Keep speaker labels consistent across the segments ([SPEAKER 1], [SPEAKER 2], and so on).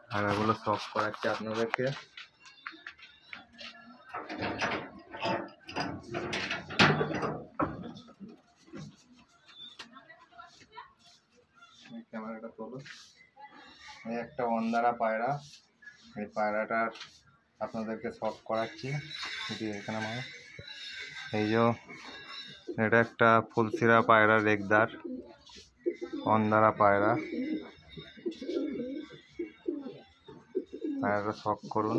[SPEAKER 1] পায়রাগুলো শখ করাচ্ছি আপনাদেরকে। ক্যামেরাটা তোলো। এই একটা অন্ধারা পায়রা, এই পায়রাটার আপনাদেরকে শখ করাচ্ছি। এখানে আমার এই যে এটা একটা ফুলশিরা পায়রা, রেগদার অন্ধারা পায়রা। পায়রাটা শখ করুন।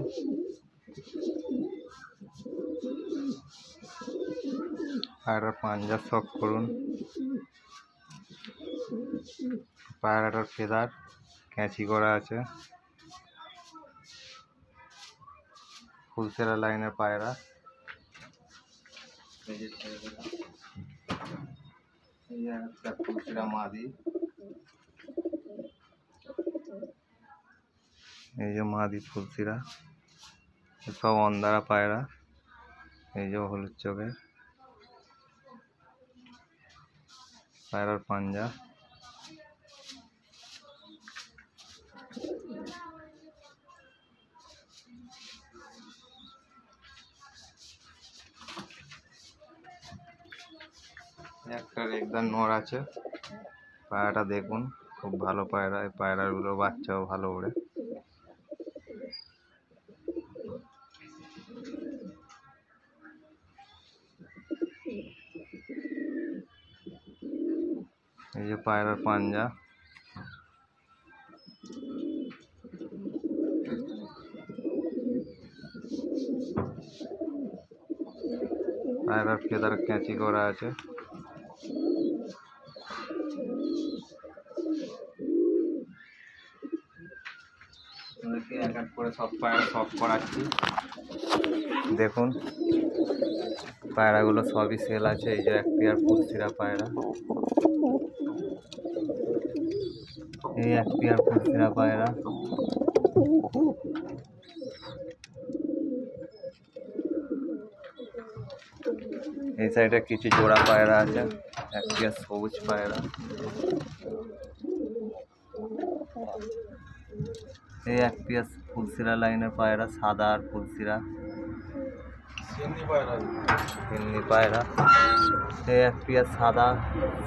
[SPEAKER 1] পায়রার পাঞ্জা শখ করুন। পায়রাটার ফেদার ক্যাঁচি করা আছে। ফুলশিরা লাইনের পায়রা। এই একটা ফুলশিরা মাদি, এই যে মাদি ফুলশিরা। সব অন্ধারা পায়রা। এই যে হলুদ চোখের পায়রার পাঞ্জা। একটা রেগদার নর আছে। পায়রাটা দেখুন, খুব ভালো পায়রা। এই পায়রাগুলো বাচ্চাও ভালো ওড়ে। এই যে পায়রার পাঞ্জা। পায়রার ফেদার ক্যাঁচি করা আছে। এক এক করে সব পায়রা শখ করাচ্ছি। দেখুন পায়রাগুলো সবই সেল আছে। এই যে এক পেয়ার ফুলশিরা পায়রা, এই এক পেয়ার ফুলশিরা পায়রা। এই সাইডে কিছু জোড়া পায়রা আছে। এক পেয়ার সবুজ পায়রা। এই এক পেয়ার ফুলশিরা লাইনের পায়রা, সাদা আর ফুলশিরা সিন্নি পায়রা। এই এক পেয়ার সাদা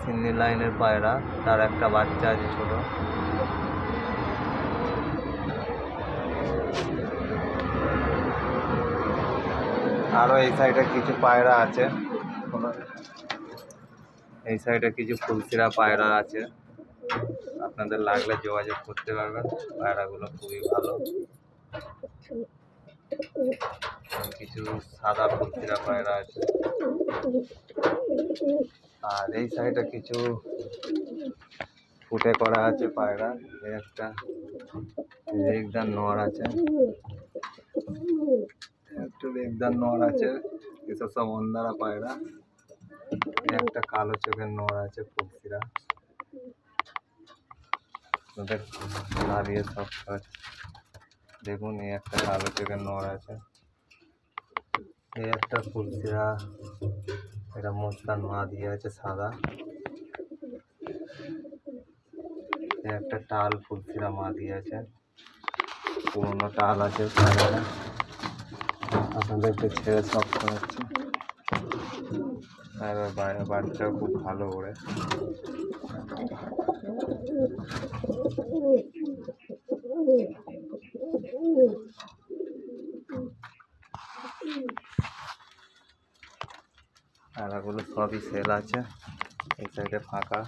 [SPEAKER 1] সিন্নি লাইনের পায়রা, তার একটা বাচ্চা আছে ছোট। আরো এই সাইডে কিছু পায়রা আছে। এই সাইডে কিছু ফুলশিরা পায়রা আছে, আপনাদের লাগলে যোগাযোগ করতে পারবেন। পায়রাগুলো খুবই ভালো। কিছু সাদা ফুলশিরা পায়রা আছে। আর এই সাইডে কিছু ফুটে করা আছে পায়রা। এই একটা রেগদার নর আছে, একটা রেগদার নর আছে। এসব সব অন্ধারা পায়রা। একটা কালো চোখের নর আছে ফুলশিরা। ওদের দাঁড়িয়ে সব দেখুন, এই একটা কালো চোখের নর আছে। এই একটা ফুলশিরা, এটা মুস্কান মাদি আছে সাদা। এই একটা টাল ফুলশিরা মাদি আছে, পুরোনো টাল আছে পায়রা। আপনাদেরকে ছেড়ে সব করাচ্ছি। আর বাচ্চাও খুব ভালো ওড়ে। পায়রাগুলো সবই সেল আছে। এই সাইডে ফাঁকা।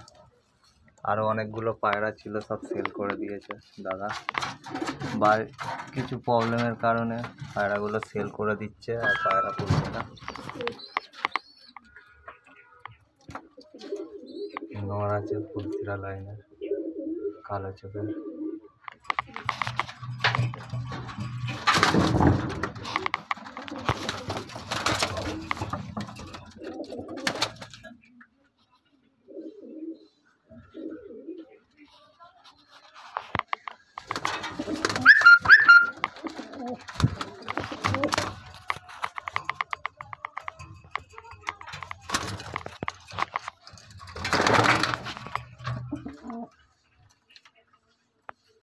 [SPEAKER 1] আরও অনেকগুলো পায়রা ছিল, সব সেল করে দিয়েছে দাদা। বা কিছু প্রবলেমের কারণে পায়রাগুলো সেল করে দিচ্ছে। আর পায়রা পুষছে না। নর আছে ফুলশিরা লাইনের, কালো চোখের।